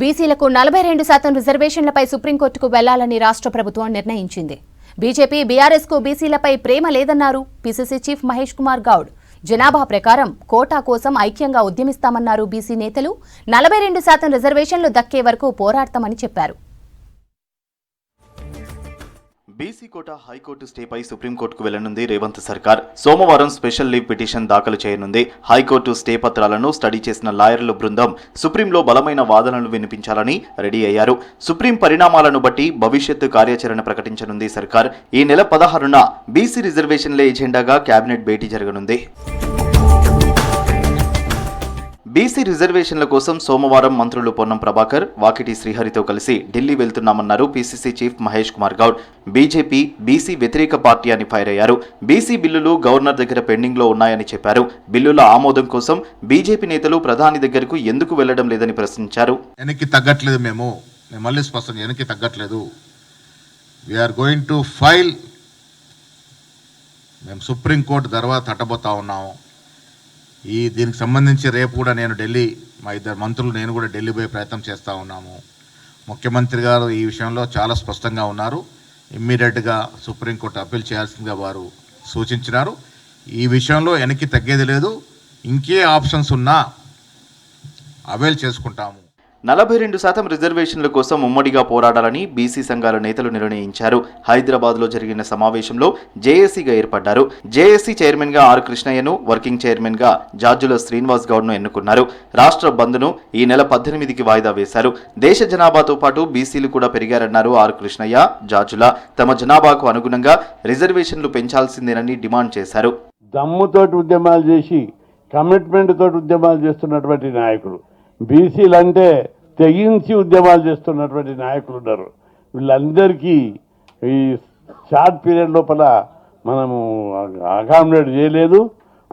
బీసీలకు 42% రిజర్వేషన్లపై సుప్రీంకోర్టుకు వెళ్లాలని రాష్ట్ర ప్రభుత్వం నిర్ణయించింది. బీజేపీ బీఆర్ఎస్కు బీసీలపై ప్రేమ లేదన్నారు పీసీసీ చీఫ్ మహేష్ కుమార్ గౌడ్. జనాభా ప్రకారం కోటా కోసం ఐక్యంగా ఉద్యమిస్తామన్నారు బీసీ నేతలు. 42% రిజర్వేషన్లు దక్కే వరకు పోరాడతామని చెప్పారు. బీసీ కోటా హైకోర్టు స్టేపై సుప్రీంకోర్టుకు వెళ్లనుంది రేవంత్ సర్కార్. సోమవారం స్పెషల్ లీవ్ పిటిషన్ దాఖలు చేయనుంది. హైకోర్టు స్టే పత్రాలను స్టడీ చేసిన లాయర్ల బృందం సుప్రీంలో బలమైన వాదనలు వినిపించాలని రెడీ అయ్యారు. సుప్రీం పరిణామాలను బట్టి భవిష్యత్తు కార్యాచరణ ప్రకటించనుంది సర్కార్. ఈ నెల 16న బీసీ రిజర్వేషన్ల ఎజెండాగా కేబినెట్ భేటీ జరగనుంది. బీసీ రిజర్వేషన్ల కోసం సోమవారం మంత్రులు పొన్నం ప్రభాకర్, వాకిటి శ్రీహరితో కలిసి ఢిల్లీ వెళ్తున్నామన్నారు PCC chief Mahesh Kumar Goud. BJP BC వ్యతిరేక పార్టీ అని ఫైర్ అయ్యారు. బీసీ బిల్లులు గవర్నర్ దగ్గర పెండింగ్లో ఉన్నాయని చెప్పారు. బిల్లుల ఆమోదం కోసం బీజేపీ నేతలు ప్రధాని దగ్గరకు ఎందుకు వెళ్లడం లేదని ప్రశ్నించారు. వెనక్కి తగ్గట్లేదు, మేము మళ్ళీ స్పష్టం వెనక్కి తగ్గట్లేదు. We're going to file. మేము సుప్రీంకోర్టు తర్వాత తట్టబోతా ఉన్నాము. దీనికి సంబంధించి రేపు కూడా నేను ఢిల్లీ, మా ఇద్దరు మంత్రులు నేను కూడా ఢిల్లీ పోయే ప్రయత్నం చేస్తూ ఉన్నాము. ముఖ్యమంత్రి గారు ఈ విషయంలో చాలా స్పష్టంగా ఉన్నారు. ఇమ్మీడియట్గా సుప్రీంకోర్టు అప్పీల్ చేయాల్సిందిగా వారు సూచించినారు. ఈ విషయంలో వెనక్కి తగ్గేది లేదు. ఇంకే ఆప్షన్స్ ఉన్నా అవైల్ చేసుకుంటాము. 42% రిజర్వేషన్ల కోసం ఉమ్మడిగా పోరాడాలని బీసీ సంఘాల నేతలు నిర్ణయించారు. హైదరాబాద్లో జరిగిన సమావేశంలో జేఏసీగా ఏర్పడ్డారు. జేఏసీ చైర్మన్గా ఆర్ కృష్ణయ్యను, వర్కింగ్ చైర్మన్గా జార్జుల శ్రీనివాస్ గౌడ్ను ఎన్నుకున్నారు. రాష్ట్ర బంద్ను ఈ నెల 18కి వాయిదా వేశారు. దేశ జనాభాతో పాటు బీసీలు కూడా పెరిగారన్నారు ఆర్ కృష్ణయ్య, జార్జుల. తమ జనాభాకు అనుగుణంగా రిజర్వేషన్లు పెంచాల్సిందేనని డిమాండ్ చేశారు. దమ్ముతోటి ఉద్యమాలు చేసి, కమిట్మెంట్ తోటి ఉద్యమాలు చేస్తున్నటువంటి నాయకులు, బీసీలంటే తెగించి ఉద్యమాలు చేస్తున్నటువంటి నాయకులు ఉన్నారు. వీళ్ళందరికీ ఈ షార్ట్ పీరియడ్ లోపల మనము అకామిడేట్ చేయలేదు.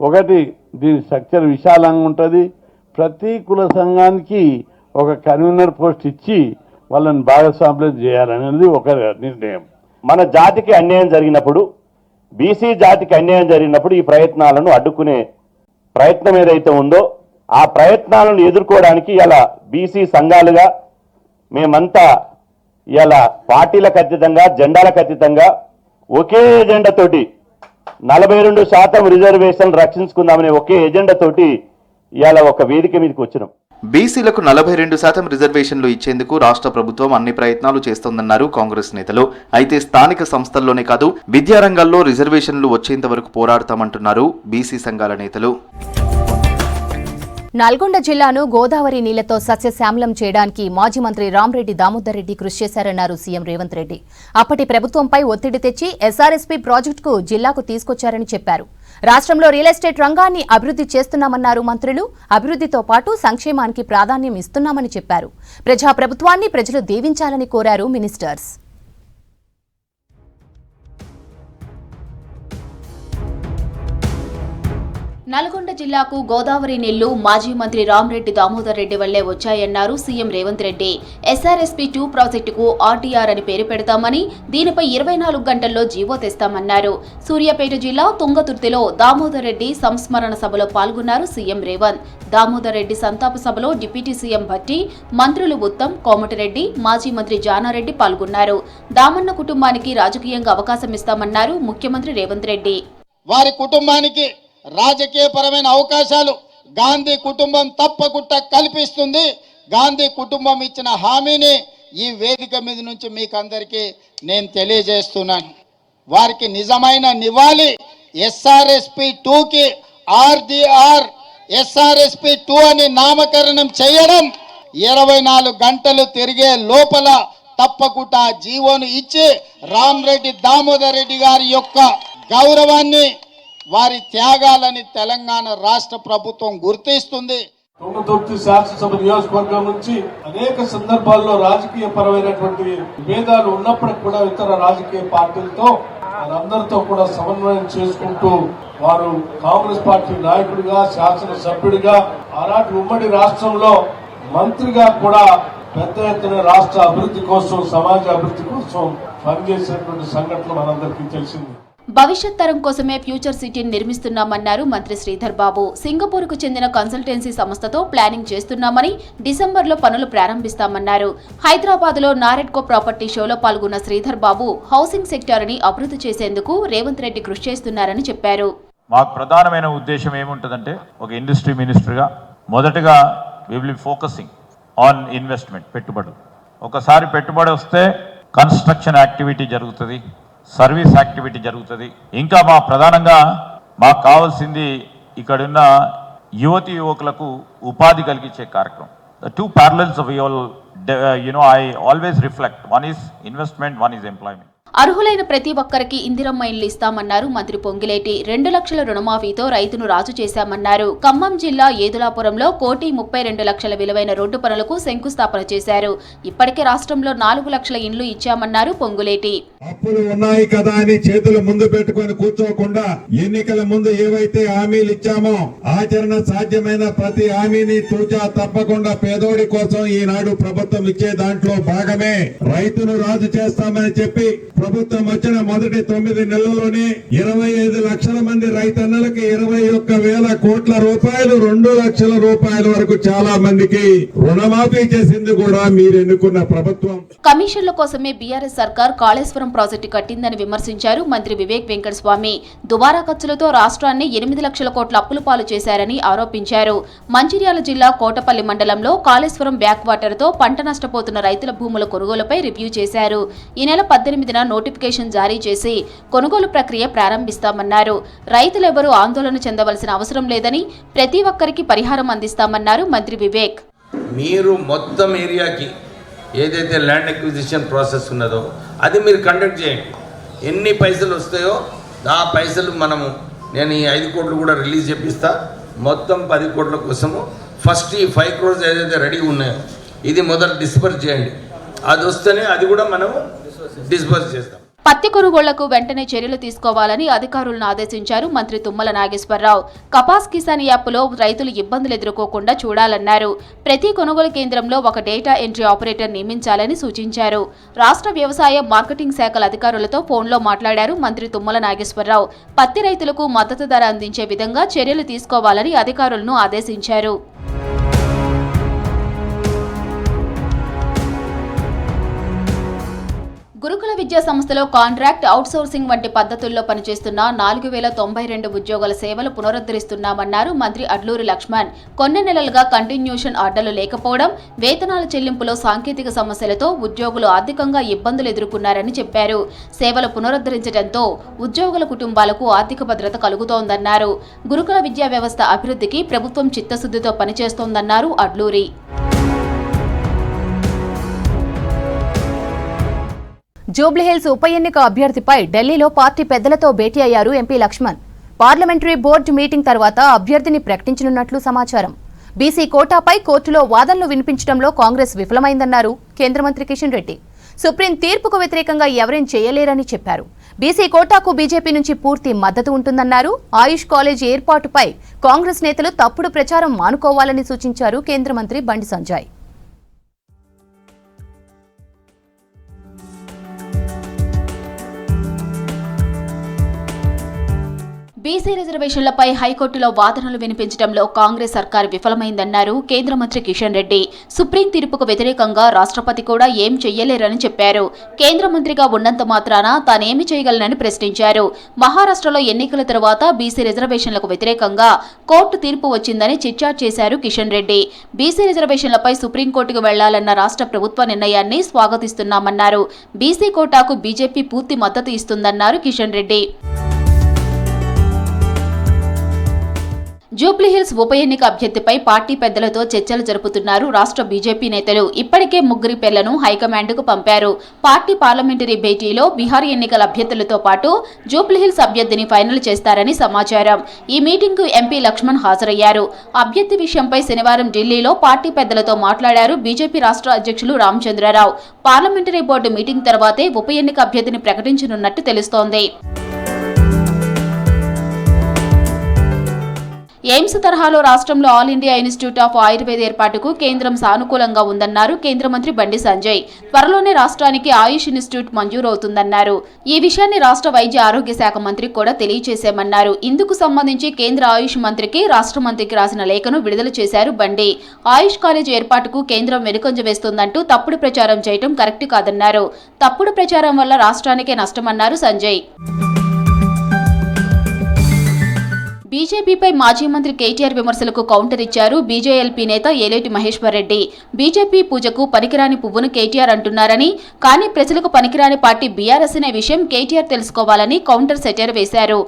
ఒకటి, దీని స్ట్రక్చర్ విశాలంగా ఉంటుంది. ప్రతి కుల సంఘానికి ఒక కన్వీనర్ పోస్ట్ ఇచ్చి వాళ్ళని భాగస్వామ్యం చేయాలనేది ఒక నిర్ణయం. మన జాతికి అన్యాయం జరిగినప్పుడు, బీసీ జాతికి అన్యాయం జరిగినప్పుడు ఈ ప్రయత్నాలను అడ్డుకునే ప్రయత్నం ఏదైతే ఉందో ఆ ప్రయత్నాలను ఎదుర్కోవడానికి ఇలా బీసీ సంఘాలుగా మేమంతా ఇలా పార్టీలకు అతీతంగా, జెండాలకు అతీతంగా ఒకే ఎజెండాతోటి 42% రిజర్వేషన్ రక్షించుకుందామనే ఒకే ఎజెండాతోటి ఇలా ఒక వేదిక మీదకి వచ్చినాం. బీసీలకు 42% రిజర్వేషన్లు ఇచ్చేందుకు రాష్ట్ర ప్రభుత్వం అన్ని ప్రయత్నాలు చేస్తోందన్నారు కాంగ్రెస్ నేతలు. అయితే స్థానిక సంస్థల్లోనే కాదు, విద్యారంగాల్లో రిజర్వేషన్లు వచ్చేంత వరకు పోరాడతామంటున్నారు బీసీ సంఘాల నేతలు. నల్గొండ జిల్లాను గోదావరి నీళ్లతో సస్యశ్యామలం చేయడానికి మాజీ మంత్రి రామరెడ్డి దామోదర్ రెడ్డి కృషి చేశారన్నారు సీఎం రేవంత్ రెడ్డి. అప్పటి ప్రభుత్వంపై ఒత్తిడి తెచ్చి ఎస్ఆర్ఎస్పీ ప్రాజెక్టుకు జిల్లాకు తీసుకొచ్చారని చెప్పారు. రాష్ట్రంలో రియల్ ఎస్టేట్ రంగాన్ని అభివృద్ధి చేస్తున్నామన్నారు మంత్రులు. అభివృద్ధితో పాటు సంక్షేమానికి ప్రాధాన్యం ఇస్తున్నామని చెప్పారు. ప్రజాప్రభుత్వాన్ని ప్రజలు దీవించాలని కోరారు మినిస్టర్స్. నల్గొండ జిల్లాకు గోదావరి నీళ్లు మాజీ మంత్రి రామరెడ్డి దామోదర్ రెడ్డి వల్లే వచ్చాయన్నారు సీఎం రేవంత్ రెడ్డి. ఎస్ఆర్ఎస్పీ 2 ప్రాజెక్టుకు ఆర్టీఆర్ అని పేరు పెడతామని, దీనిపై 24 గంటల్లో జీవో తెస్తామన్నారు. సూర్యాపేట జిల్లా తుంగతుర్తిలో దామోదర్ రెడ్డి సంస్మరణ సభలో పాల్గొన్నారు సీఎం రేవంత్. దామోదర్ రెడ్డి సంతాప సభలో డిప్యూటీ సీఎం భట్టి, మంత్రులు ఉత్తమ్, కోమటిరెడ్డి, మాజీ మంత్రి జానారెడ్డి పాల్గొన్నారు. దామన్న కుటుంబానికి రాజకీయంగా అవకాశం ఇస్తామన్నారు ముఖ్యమంత్రి రేవంత్ రెడ్డి. వారి కుటుంబానికి రాజకీయపరమైన అవకాశాలు గాంధీ కుటుంబం తప్పకుండా కల్పిస్తుంది. గాంధీ కుటుంబం ఇచ్చిన హామీని ఈ వేదిక మీద నుంచి మీకు అందరికీ నేను తెలియజేస్తున్నాను. వారికి నిజమైన నివాళి ఎస్ఆర్ఎస్పీ 2కి ఆర్డీఆర్ ఎస్ఆర్ఎస్పీ 2 అని నామకరణం చేయడం, 24 గంటలు తిరిగే లోపల తప్పకుండా జీవోను ఇచ్చి రామరెడ్డి దామోదర్ రెడ్డి గారి యొక్క గౌరవాన్ని, వారి త్యాగాలని తెలంగాణ రాష్ట్ర ప్రభుత్వం గుర్తిస్తుంది. తుంగతుర్తి శాసనసభ నియోజకవర్గం నుంచి అనేక సందర్భాల్లో రాజకీయ పరమైనటువంటి విభేదాలు ఉన్నప్పటికీ కూడా ఇతర రాజకీయ పార్టీలతో వారందరితో కూడా సమన్వయం చేసుకుంటూ వారు కాంగ్రెస్ పార్టీ నాయకుడిగా, శాసనసభ్యుడిగా, ఆనాటి ఉమ్మడి రాష్ట్రంలో మంత్రిగా కూడా పెద్ద ఎత్తున రాష్ట్ర అభివృద్ధి కోసం, సమాజ అభివృద్ధి కోసం పనిచేసినటువంటి సంఘటనలు మనందరికీ తెలిసింది. భవిష్యత్ తరం కోసమే ఫ్యూచర్ సిటీని నిర్మిస్తున్నామన్నారు మంత్రి శ్రీధర్ బాబు. సింగపూర్కు చెందిన కన్సల్టెన్సీ సంస్థతో ప్లానింగ్ చేస్తున్నామని, డిసెంబర్లో పనులు ప్రారంభిస్తామన్నారు. హైదరాబాద్లో నారెడ్కో ప్రాపర్టీ షోలో పాల్గొన్న శ్రీధర్ బాబు హౌసింగ్ సెక్టార్ని అభివృద్ధి చేసేందుకు రేవంత్ రెడ్డి కృషి చేస్తున్నారని చెప్పారు. మాకు ప్రధానమైన ఉద్దేశం ఏముంటుందంటే, ఒక ఇండస్ట్రీ మినిస్టర్గా మొదటగా we will be focusing on investment, పెట్టుబడులు. ఒకసారి పెట్టుబడి వస్తే కన్స్ట్రక్షన్ యాక్టివిటీ జరుగుతుంది, సర్వీస్ యాక్టివిటీ జరుగుతుంది. ఇంకా ప్రధానంగా మాకు కావాల్సింది ఇక్కడున్న యువతి యువకులకు ఉపాధి కలిగించే కార్యక్రమం. The two parallels of I always reflect. One is investment, one is employment. అర్హులైన ప్రతి ఒక్కరికి ఇందిరమ్మ ఇళ్లు ఇస్తామన్నారు మంత్రి పొంగిలేటి. 2 లక్షల రుణమాఫీతో రైతును రాజు చేశామన్నారు. ఖమ్మం జిల్లా ఏదులాపురంలో 1,32,00,000 విలువైన రోడ్డు పనులకు శంకుస్థాపన చేశారు. ఇప్పటికే రాష్ట్రంలో 4 లక్షల ఇండ్లు ఇచ్చామన్నారు పొంగులేటి. అప్పులు ఉన్నాయి కదా అని చేతులు ముందు పెట్టుకొని కూర్చోకుండా ఎన్నికల ముందు ఏవైతే హామీలు ఇచ్చామో ఆచరణ సాధ్యమైన ప్రతి హామీని తూచా తప్పకుండా పేదోడి కోసం ఈనాడు ప్రభుత్వం ఇచ్చే దాంట్లో భాగమే రైతును రాజు చేస్తామని చెప్పి ప్రభుత్వం వచ్చిన మొదటి 9 నెలల్లోనే 25 లక్షల మంది రైతన్నలకి 21,000 కోట్ల రూపాయలు, 2 లక్షల రూపాయల వరకు చాలా మందికి రుణమాఫీ చేసింది కూడా మీరు ఎన్నుకున్న ప్రభుత్వం. కమిషన్ల కోసమే బీఆర్ఎస్ సర్కార్ కాళేశ్వరం ప్రాజెక్టు కట్టిందని విమర్శించారు మంత్రి వివేక్ వెంకటస్వామి. దుబారా ఖర్చులతో రాష్ట్రాన్ని 8 లక్షల కోట్ల అప్పుల పాలు చేశారని ఆరోపించారు. మంచిర్యాల జిల్లా కోటపల్లి మండలంలో కాళేశ్వరం బ్యాక్ వాటర్ తో పంట నష్టపోతున్న రైతుల భూముల కొనుగోలుపై రివ్యూ చేశారు. ఈ నెల 18న నోటిఫికేషన్ జారీ చేసి కొనుగోలు ప్రక్రియ ప్రారంభిస్తామన్నారు. రైతులెవరూ ఆందోళన చెందవలసిన అవసరం లేదని, ప్రతి ఒక్కరికి పరిహారం అందిస్తామన్నారు మంత్రి వివేక్. మీరు మొత్తం ఏరియాకి ఏదైతే ల్యాండ్ అక్విజిషన్ ప్రాసెస్ ఉన్నదో అది మీరు కండక్ట్ చేయండి. ఎన్ని పైసలు వస్తాయో ఆ పైసలు నేను ఈ 5 కోట్లు కూడా రిలీజ్ చేపిస్తా. మొత్తం 10 కోట్ల కోసము ఫస్ట్ ఈ 5 crores ఏదైతే రెడీ ఉన్నాయో ఇది మొదలు డిస్బర్స్ చేయండి. అది వస్తేనే అది కూడా మనము డిస్బర్స్ చేస్తాం. పత్తి కొనుగోళ్లకు వెంటనే చర్యలు తీసుకోవాలని అధికారులను ఆదేశించారు మంత్రి తుమ్మల నాగేశ్వరరావు. కపాస్ కిసాన్ యాప్లో రైతులు ఇబ్బందులు ఎదుర్కోకుండా చూడాలన్నారు. ప్రతి కొనుగోలు కేంద్రంలో ఒక డేటా ఎంట్రీ ఆపరేటర్ నియమించాలని సూచించారు. రాష్ట్ర వ్యవసాయ మార్కెటింగ్ శాఖల అధికారులతో ఫోన్లో మాట్లాడారు మంత్రి తుమ్మల నాగేశ్వరరావు. పత్తి రైతులకు మద్దతు ధర అందించే విధంగా చర్యలు తీసుకోవాలని అధికారులను ఆదేశించారు. గురుకుల విద్యా సంస్థలో కాంట్రాక్ట్, అవుట్సోర్సింగ్ వంటి పద్ధతుల్లో పనిచేస్తున్న 4,092 ఉద్యోగుల సేవలు పునరుద్ధరిస్తున్నామన్నారు మంత్రి అడ్లూరి లక్ష్మణ్. కొన్ని నెలలుగా కంటిన్యూషన్ ఆర్డర్లు లేకపోవడం, వేతనాల చెల్లింపులో సాంకేతిక సమస్యలతో ఉద్యోగులు ఆర్థికంగా ఇబ్బందులు ఎదుర్కొన్నారని చెప్పారు. సేవలు పునరుద్ధరించడంతో ఉద్యోగుల కుటుంబాలకు ఆర్థిక భద్రత కలుగుతోందన్నారు. గురుకుల విద్యా వ్యవస్థ అభివృద్ధికి ప్రభుత్వం చిత్తశుద్ధితో పనిచేస్తోందన్నారు అడ్లూరి. జూబ్లీహిల్స్ ఉప ఎన్నిక అభ్యర్థిపై ఢిల్లీలో పార్టీ పెద్దలతో భేటీ అయ్యారు MP Laxman. Parliamentary board meeting తర్వాత అభ్యర్థిని ప్రకటించనున్నట్లు సమాచారం. బీసీ కోటాపై కోర్టులో వాదనలు వినిపించడంలో కాంగ్రెస్ విఫలమైందన్నారు కేంద్ర మంత్రి కిషన్ రెడ్డి. సుప్రీం తీర్పుకు వ్యతిరేకంగా ఎవరేం చేయలేరని చెప్పారు. బీసీ కోటాకు బీజేపీ నుంచి పూర్తి మద్దతు ఉంటుందన్నారు. ఆయుష్ కాలేజ్ ఏర్పాటుపై కాంగ్రెస్ నేతలు తప్పుడు ప్రచారం మానుకోవాలని సూచించారు కేంద్ర మంత్రి బండి సంజయ్. బీసీ రిజర్వేషన్లపై హైకోర్టులో వాదనలు వినిపించడంలో కాంగ్రెస్ సర్కార్ విఫలమైందన్నారు కేంద్ర మంత్రి కిషన్ రెడ్డి. సుప్రీం తీర్పుకు వ్యతిరేకంగా రాష్ట్రపతి కూడా ఏం చెయ్యలేరని చెప్పారు. కేంద్ర మంత్రిగా ఉన్నంత మాత్రాన తానేమి చేయగలనని ప్రశ్నించారు. మహారాష్ట్రలో ఎన్నికల తర్వాత బీసీ రిజర్వేషన్లకు వ్యతిరేకంగా కోర్టు తీర్పు వచ్చిందని చిట్చాట్ చేశారు కిషన్ రెడ్డి. బీసీ రిజర్వేషన్లపై సుప్రీంకోర్టుకు వెళ్లాలన్న రాష్ట్ర ప్రభుత్వ నిర్ణయాన్ని స్వాగతిస్తున్నామన్నారు. బీసీ కోటాకు బీజేపీ పూర్తి మద్దతు ఇస్తుందన్నారు కిషన్ రెడ్డి. జూబ్లీహిల్స్ ఉప ఎన్నిక అభ్యర్థిపై పార్టీ పెద్దలతో చర్చలు జరుపుతున్నారు రాష్ట్ర బీజేపీ నేతలు. ఇప్పటికే 3 పేర్లను హైకమాండ్కు పంపారు. పార్టీ పార్లమెంటరీ భేటీలో బీహార్ ఎన్నికల అభ్యర్థులతో పాటు జూబ్లీహిల్స్ అభ్యర్థిని ఫైనల్ చేస్తారని సమాచారం. ఈ మీటింగ్కు ఎంపీ లక్ష్మణ్ హాజరయ్యారు. అభ్యర్థి విషయంపై శనివారం ఢిల్లీలో పార్టీ పెద్దలతో మాట్లాడారు బీజేపీ రాష్ట్ర అధ్యక్షులు రామచంద్రరావు. పార్లమెంటరీ బోర్డు మీటింగ్ తర్వాతే ఉప ఎన్నిక అభ్యర్థిని ప్రకటించనున్నట్టు తెలుస్తోంది. ఎయిమ్స్ తరహాలో రాష్ట్రంలో all India institute of Ayurveda ఏర్పాటుకు కేంద్రం సానుకూలంగా ఉందన్నారు కేంద్ర మంత్రి బండి సంజయ్. త్వరలోనే రాష్ట్రానికి ఆయుష్ ఇన్స్టిట్యూట్ మంజూరవుతుందన్నారు. ఈ విషయాన్ని రాష్ట్ర వైద్య ఆరోగ్య శాఖ మంత్రికి కూడా తెలియజేశామన్నారు. ఇందుకు సంబంధించి కేంద్ర ఆయుష్ మంత్రికి రాష్ట్ర మంత్రికి రాసిన లేఖను విడుదల చేశారు బండి. ఆయుష్ కాలేజ్ ఏర్పాటుకు కేంద్రం వెనుకంజ వేస్తుందంటూ తప్పుడు ప్రచారం చేయడం కరెక్ట్ కాదన్నారు. తప్పుడు ప్రచారం వల్ల రాష్ట్రానికే నష్టమన్నారు సంజయ్. బీజేపీపై మాజీ మంత్రి కేటీఆర్ విమర్శలకు కౌంటర్ ఇచ్చారు బీజేఎల్పీ నేత ఏలేటి మహేశ్వర్ రెడ్డి. బీజేపీ పూజకు పనికిరాని పువ్వును కేటీఆర్ అంటున్నారని, కానీ ప్రజలకు పనికిరాని పార్టీ బీఆర్ఎస్ అనే విషయం కేటీఆర్ తెలుసుకోవాలని కౌంటర్ సెటర్ వేశారు.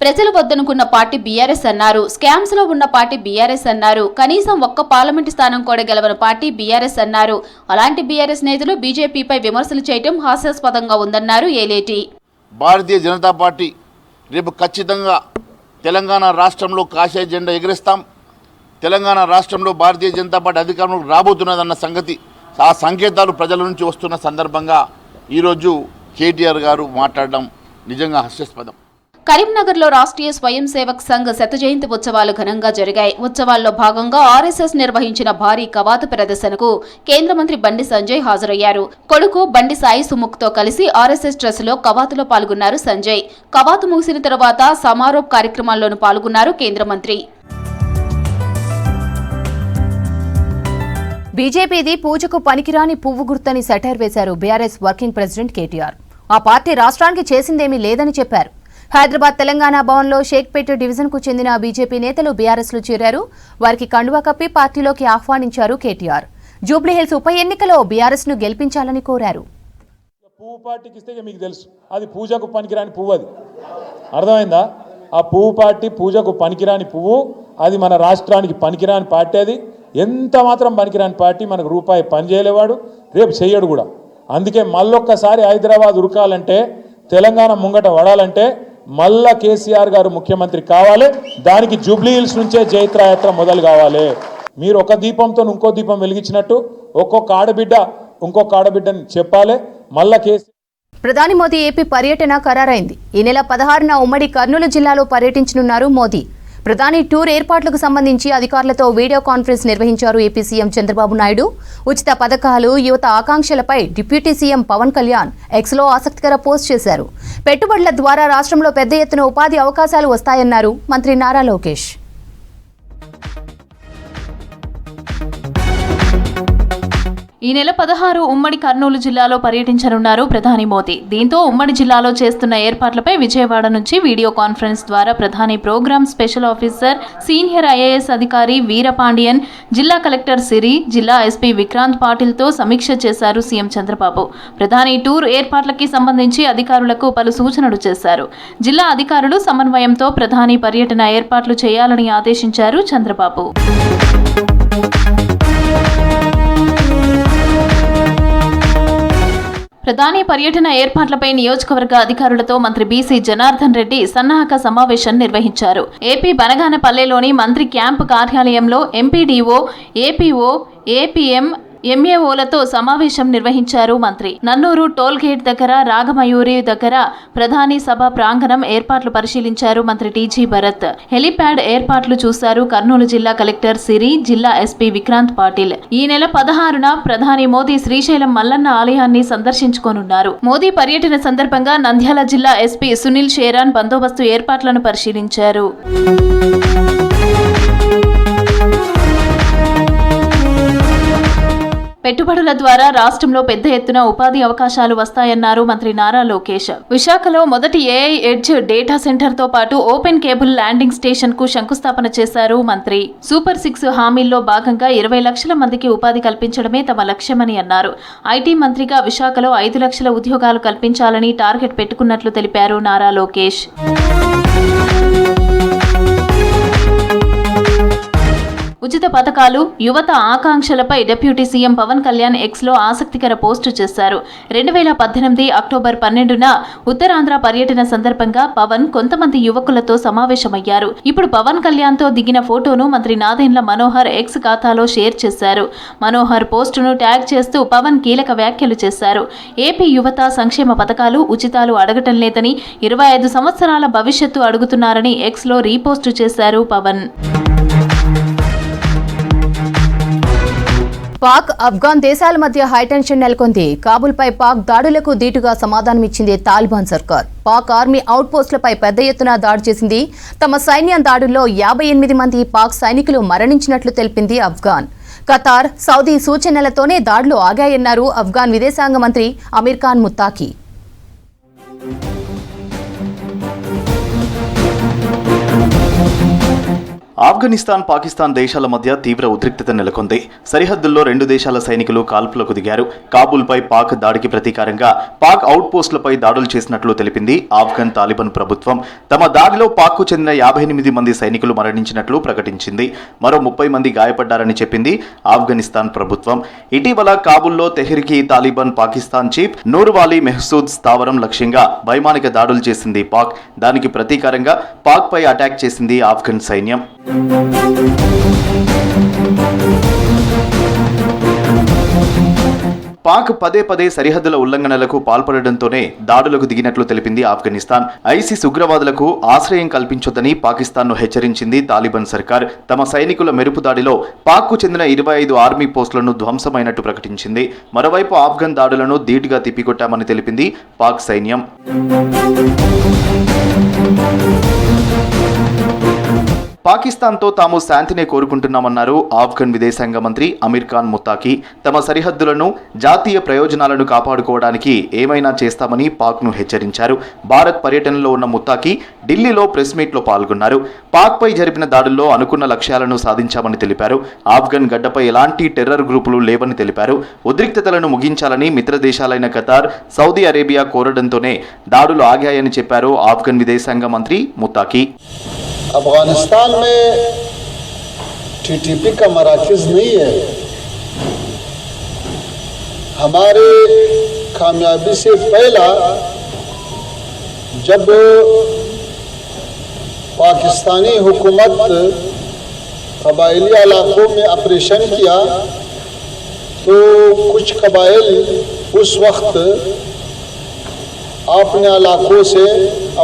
ప్రజలు వద్దనుకున్న పార్టీ బీఆర్ఎస్ అన్నారు. స్కామ్స్ లో ఉన్న పార్టీ బీఆర్ఎస్ అన్నారు. కనీసం ఒక్క పార్లమెంటు స్థానం కూడా గెలవని పార్టీ బీఆర్ఎస్ అన్నారు. అలాంటి బీఆర్ఎస్ నేతలు బీజేపీపై విమర్శలు చేయడం హాస్యాస్పదంగా ఉందన్నారు ఏలేటి. భారతీయ జనతా పార్టీ రేపు ఖచ్చితంగా తెలంగాణ రాష్ట్రంలో కాషాయ జెండా ఎగిరేస్తాం. తెలంగాణ రాష్ట్రంలో భారతీయ జనతా పార్టీ అధికారంలోకి రాబోతున్నదన్న సంగతి, ఆ సంకేతాలు ప్రజల నుంచి వస్తున్న సందర్భంగా ఈరోజు కేటీఆర్ గారు మాట్లాడడం నిజంగా హాస్యాస్పదం. కరీంనగర్లో రాష్ట్రీయ స్వయం సేవక్ సంఘ్ శత జయంతి ఉత్సవాలు ఘనంగా జరిగాయి. ఉత్సవాల్లో భాగంగా ఆర్ఎస్ఎస్ నిర్వహించిన భారీ కవాతు ప్రదర్శనకు కేంద్ర మంత్రి బండి సంజయ్ హాజరయ్యారు. కొడుకు బండి సాయి సుముఖ్తో కలిసి ఆర్ఎస్ఎస్ ట్రస్టులో కవాతులో పాల్గొన్నారు సంజయ్. కవాతు ముగిసిన తర్వాత సమారోప్ కార్యక్రమాల్లోనూ పాల్గొన్నారు కేంద్ర మంత్రి. బీజేపీది పూజకు పనికిరాని పువ్వు గుర్తని సెటైర్ వేశారు బీఆర్ఎస్ వర్కింగ్ ప్రెసిడెంట్ కేటీఆర్. ఆ పార్టీ రాష్ట్రానికి చేసిందేమీ లేదని చెప్పారు. హైదరాబాద్ తెలంగాణ భవన్లో షేక్పేట డివిజన్కు చెందిన బీజేపీ నేతలు బీఆర్ఎస్లో చేరారు. వారికి కండువా కప్పి పార్టీలోకి ఆహ్వానించారు కేటీఆర్. జూబ్లీహిల్స్ ఉప ఎన్నికలో బీఆర్ఎస్ను గెలిపించాలని కోరారు. పువ్వు పార్టీకి ఇస్తే మీకు తెలుసు, అది పూజకు పనికిరాని పువ్వు, అది అర్థమైందా? ఆ పువ్వు పార్టీ పూజకు పనికిరాని పువ్వు, అది మన రాష్ట్రానికి పనికిరాని పార్టీ. అది ఎంత మాత్రం పనికిరాని పార్టీ, మనకు రూపాయి పని చేయలేవాడు, రేపు చెయ్యడు కూడా. అందుకే మళ్ళొక్కసారి హైదరాబాద్ ఉరకాలంటే, తెలంగాణ ముంగట పడాలంటే మళ్ళా కేసీఆర్ గారు ముఖ్యమంత్రి కావాలి. దానికి జూబ్లీహిల్స్ నుంచే జైత్రయాత్ర మొదలు కావాలి. మీరు ఒక దీపంతో ఇంకో దీపం వెలిగించినట్టు ఒక్కొక్క ఆడబిడ్డ ఇంకొక ఆడబిడ్డని చెప్పాలి. మళ్ళా ప్రధాని మోదీ ఏపీ పర్యటన ఖరారైంది. ఈ నెల 16న ఉమ్మడి కర్నూలు జిల్లాలో పర్యటించనున్నారు మోదీ. ప్రధాని టూర్ ఏర్పాట్లకు సంబంధించి అధికారులతో వీడియో కాన్ఫరెన్స్ నిర్వహించారు ఏపీ సీఎం చంద్రబాబు నాయుడు. ఉచిత పథకాలు, యువత ఆకాంక్షలపై డిప్యూటీ సీఎం పవన్ కళ్యాణ్ ఎక్స్లో ఆసక్తికర పోస్ట్ చేశారు. పెట్టుబడుల ద్వారా రాష్ట్రంలో పెద్ద ఎత్తున ఉపాధి అవకాశాలు వస్తాయన్నారు మంత్రి నారా లోకేష్. ఈ నెల 16 ఉమ్మడి కర్నూలు జిల్లాలో పర్యటించనున్నారు ప్రధాని మోదీ. దీంతో ఉమ్మడి జిల్లాలో చేస్తున్న ఏర్పాట్లపై విజయవాడ నుంచి వీడియో కాన్ఫరెన్స్ ద్వారా ప్రధాని programme special officer senior IAS అధికారి వీరపాండియన్, జిల్లా కలెక్టర్ సిరి, జిల్లా ఎస్పీ విక్రాంత్ పాటిల్తో సమీక్ష చేశారు సీఎం చంద్రబాబు. ప్రధాని టూర్ ఏర్పాట్లకి సంబంధించి అధికారులకు పలు సూచనలు చేశారు. జిల్లా అధికారులు సమన్వయంతో ప్రధాని పర్యటన ఏర్పాట్లు చేయాలని ఆదేశించారు చంద్రబాబు. ప్రధాని పర్యటన ఏర్పాట్లపై నియోజకవర్గ అధికారులతో మంత్రి బీసీ జనార్దన్ రెడ్డి సన్నాహక సమావేశం నిర్వహించారు. ఏపీ బనగానపల్లెలోని మంత్రి క్యాంపు కార్యాలయంలో ఎంపీడీఓ, ఏపీఓ, ఏపీఎం, ఎంఏఓలతో సమావేశం నిర్వహించారు మంత్రి. నన్నూరు టోల్ గేట్ దగ్గర, రాగమయూరి దగ్గర ప్రధాని సభ ప్రాంగణం ఏర్పాట్లు పరిశీలించారు మంత్రి టీజీ భరత్. హెలిప్యాడ్ ఏర్పాట్లు చూశారు కర్నూలు జిల్లా కలెక్టర్ సిరి, జిల్లా ఎస్పీ విక్రాంత్ పాటిల్. ఈ నెల 16న ప్రధాని మోదీ శ్రీశైలం మల్లన్న ఆలయాన్ని సందర్శించుకోనున్నారు. మోదీ పర్యటన సందర్భంగా నంద్యాల జిల్లా ఎస్పీ సునీల్ షేరాన్ బందోబస్తు ఏర్పాట్లను పరిశీలించారు. పెట్టుబడుల ద్వారా రాష్ట్రంలో పెద్ద ఎత్తున ఉపాధి అవకాశాలు వస్తాయన్నారు మంత్రి నారా లోకేష్. విశాఖలో మొదటి ఏఐ ఎడ్జ్ డేటా సెంటర్ తో పాటు ఓపెన్ కేబుల్ ల్యాండింగ్ స్టేషన్ కు శంకుస్థాపన చేశారు మంత్రి. సూపర్ 6 హామీల్లో భాగంగా 20 లక్షల మందికి ఉపాధి కల్పించడమే తమ లక్ష్యమని అన్నారు. ఐటీ మంత్రిగా విశాఖలో 5 లక్షల ఉద్యోగాలు కల్పించాలని టార్గెట్ పెట్టుకున్నట్లు తెలిపారు నారా లోకేష్. ఉచిత పథకాలు, యువత ఆకాంక్షలపై డిప్యూటీ సీఎం పవన్ కళ్యాణ్ ఎక్స్లో ఆసక్తికర పోస్టు చేశారు. 2018 అక్టోబర్ 12న ఉత్తరాంధ్ర పర్యటన సందర్భంగా పవన్ కొంతమంది యువకులతో సమావేశమయ్యారు. ఇప్పుడు పవన్ కళ్యాణ్తో దిగిన ఫోటోను మంత్రి నాదెండ్ల మనోహర్ ఎక్స్ ఖాతాలో షేర్ చేశారు. మనోహర్ పోస్టును ట్యాగ్ చేస్తూ పవన్ కీలక వ్యాఖ్యలు చేశారు. ఏపీ యువత సంక్షేమ పథకాలు, ఉచితాలు అడగటం లేదని, 25 సంవత్సరాల భవిష్యత్తు అడుగుతున్నారని ఎక్స్లో రీపోస్టు చేశారు పవన్. పాక్ ఆఫ్ఘాన్ దేశాల మధ్య హైటెన్షన్ నెలకొంది. కాబూల్పై పాక్ దాడులకు ధీటుగా సమాధానమిచ్చింది తాలిబాన్ సర్కార్. పాక్ ఆర్మీ అవుట్ పోస్టులపై పెద్ద ఎత్తున దాడి చేసింది. తమ సైన్యం దాడుల్లో 58 మంది పాక్ సైనికులు మరణించినట్లు తెలిపింది ఆఫ్ఘాన్. ఖతార్, సౌదీ సూచనలతోనే దాడులు ఆగాయన్నారు ఆఫ్ఘాన్ విదేశాంగ మంత్రి అమీర్ ఖాన్ ముత్తాకి. ఆఫ్ఘనిస్తాన్, పాకిస్తాన్ దేశాల మధ్య తీవ్ర ఉద్రిక్తత నెలకొంది. సరిహద్దుల్లో రెండు దేశాల సైనికులు కాల్పులకు దిగారు. కాబూల్పై పాక్ దాడికి ప్రతీకారంగా పాక్ అవుట్ పోస్టులపై దాడులు చేసినట్లు తెలిపింది ఆఫ్ఘన్ తాలిబాన్ ప్రభుత్వం. తమ దాడిలో పాక్కు చెందిన 58 మంది సైనికులు మరణించినట్లు ప్రకటించింది. మరో 30 మంది గాయపడ్డారని చెప్పింది ఆఫ్ఘనిస్తాన్ ప్రభుత్వం. ఇటీవల కాబూల్లో తెహ్రీక్ తాలిబాన్ పాకిస్తాన్ చీఫ్ నూర్వాలీ మెహ్సూద్ స్థావరం లక్ష్యంగా వైమానిక దాడులు చేసింది పాక్. దానికి ప్రతీకారంగా పాక్ పై అటాక్ చేసింది ఆఫ్ఘన్ సైన్యం. పాక్ పదే పదే సరిహద్దుల ఉల్లంఘనలకు పాల్పడడంతోనే దాడులకు దిగినట్లు తెలిపింది ఆఫ్ఘనిస్తాన్. ఐసిస్ ఉగ్రవాదులకు ఆశ్రయం కల్పించొద్దని పాకిస్తాన్ను హెచ్చరించింది తాలిబాన్ సర్కార్. తమ సైనికుల మెరుపు దాడిలో పాక్కు చెందిన 25 ఆర్మీ పోస్టులను ధ్వంసమైనట్టు ప్రకటించింది. మరోవైపు ఆఫ్ఘన్ దాడులను ధీటుగా తిప్పికొట్టామని తెలిపింది పాక్ సైన్యం. పాకిస్తాన్తో తాము శాంతినే కోరుకుంటున్నామన్నారు ఆఫ్ఘన్ విదేశాంగ మంత్రి అమీర్ ఖాన్ ముత్తాకి. తమ సరిహద్దులను, జాతీయ ప్రయోజనాలను కాపాడుకోవడానికి ఏమైనా చేస్తామని పాక్ను హెచ్చరించారు. భారత్ పర్యటనలో ఉన్న ముత్తాకి ఢిల్లీలో ప్రెస్ మీట్లో పాల్గొన్నారు. పాక్పై జరిపిన దాడుల్లో అనుకున్న లక్ష్యాలను సాధించామని తెలిపారు. ఆఫ్ఘన్ గడ్డపై ఎలాంటి టెర్రర్ గ్రూపులు లేవని తెలిపారు. ఉద్రిక్తతలను ముగించాలని మిత్ర దేశాలైన ఖతార్, సౌదీ అరేబియా కోరడంతోనే దాడులు ఆగాయని చెప్పారు ఆఫ్ఘన్ విదేశాంగ మంత్రి ముత్తాకి. अफगानिस्तान में टीटीपी का मराकज़ नहीं है. हमारे कामयाबी से पहला जब पाकिस्तानी हुकूमत कबायली इलाकों में ऑपरेशन किया तो कुछ कबाइल उस वक्त अपने इलाकों से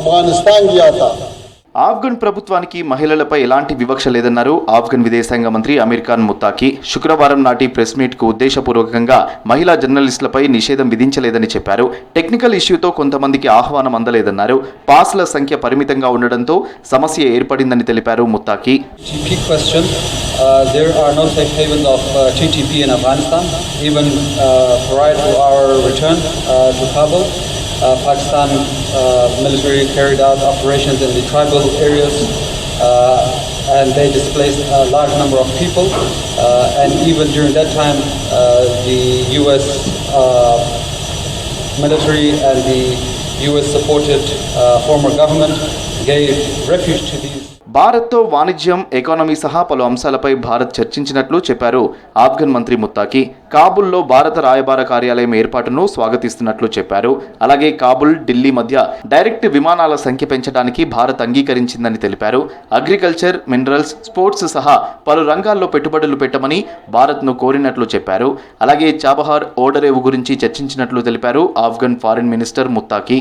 अफगानिस्तान गया था. ఆఫ్ఘన్ ప్రభుత్వానికి మహిళలపై ఎలాంటి వివక్ష లేదన్నారు ఆఫ్ఘన్ విదేశాంగ మంత్రి అమీర్ ఖాన్ ముత్తాకి. శుక్రవారం నాటి ప్రెస్ మీట్కు ఉద్దేశపూర్వకంగా మహిళా జర్నలిస్టులపై నిషేధం విధించలేదని చెప్పారు. టెక్నికల్ ఇష్యూతో కొంతమందికి ఆహ్వానం అందలేదన్నారు. పాస్ల సంఖ్య పరిమితంగా ఉండడంతో సమస్య ఏర్పడిందని తెలిపారు ముత్తాకి. Pakistan military carried out operations in the tribal areas and they displaced a large number of people and even during that time the US military and the US supported former government gave refuge to these. భారత్తో వాణిజ్యం, economy సహా పలు అంశాలపై భారత్ చర్చించినట్లు చెప్పారు ఆఫ్ఘన్ మంత్రి ముత్తాకి. కాబూల్లో భారత రాయబార కార్యాలయం ఏర్పాటును స్వాగతిస్తున్నట్లు చెప్పారు. అలాగే కాబూల్, ఢిల్లీ మధ్య డైరెక్ట్ విమానాల సంఖ్య పెంచడానికి భారత్ అంగీకరించిందని తెలిపారు. అగ్రికల్చర్, మినరల్స్, స్పోర్ట్స్ సహా పలు రంగాల్లో పెట్టుబడులు పెట్టమని భారత్ను కోరినట్లు చెప్పారు. అలాగే చాబహార్ ఓడరేవు గురించి చర్చించినట్లు తెలిపారు ఆఫ్ఘన్ ఫారిన్ మినిస్టర్ ముత్తాకి.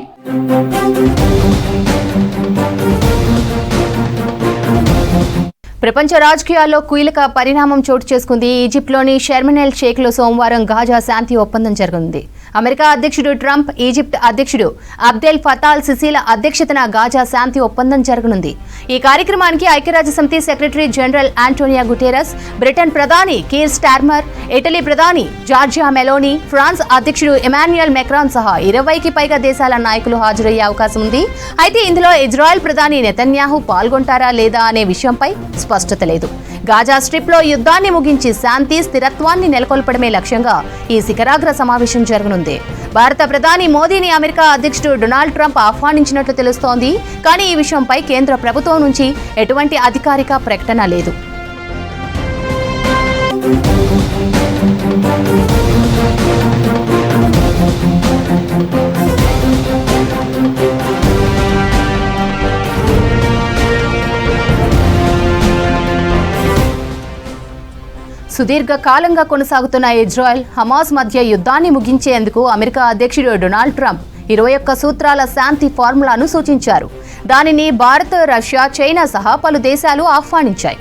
ప్రపంచ రాజకీయాల్లో కీలక పరిణామం చోటు చేసుకుంది. ఈజిప్ట్లోని షర్మ్ ఎల్ షేఖ్లో సోమవారం గాజా శాంతి ఒప్పందం జరగనుంది. అమెరికా అధ్యక్షుడు ట్రంప్, ఈజిప్ట్ అధ్యక్షుడు అబ్దెల్ ఫతాల్ సిసిల అధ్యక్షతన గాజా శాంతి ఒప్పందం జరగనుంది. ఈ కార్యక్రమానికి ఐక్యరాజ్యసమితి secretary general Antonio Guterres, Britain ప్రధాని కీర్ స్టార్మర్, ఇటలీ ప్రధాని జార్జియా మెలోనీ, ఫ్రాన్స్ అధ్యక్షుడు ఎమాన్యుయల్ మెక్రాన్ సహా 20కి పైగా దేశాల నాయకులు హాజరయ్యే అవకాశం ఉంది. అయితే ఇందులో ఇజ్రాయెల్ ప్రధాని నెతన్యాహు పాల్గొంటారా లేదా అనే విషయంపై స్పష్టత లేదు. గాజా స్ట్రిప్ లో యుద్ధాన్ని ముగించి శాంతి, స్థిరత్వాన్ని నెలకొల్పడమే లక్ష్యంగా ఈ శిఖరాగ్ర సమావేశం జరగనుంది. భారత ప్రధాని మోదీని అమెరికా అధ్యక్షుడు డొనాల్డ్ ట్రంప్ ఆహ్వానించినట్లు తెలుస్తోంది. కానీ ఈ విషయంపై కేంద్ర ప్రభుత్వం నుంచి ఎటువంటి అధికారిక ప్రకటన లేదు. సుదీర్ఘ కాలంగా కొనసాగుతున్న ఇజ్రాయెల్, హమాస్ మధ్య యుద్ధాన్ని ముగించేందుకు అమెరికా అధ్యక్షుడు డొనాల్డ్ ట్రంప్ 21 సూత్రాల శాంతి ఫార్ములాను సూచించారు. దానిని భారత్, రష్యా, చైనా సహా పలు దేశాలు ఆహ్వానించాయి.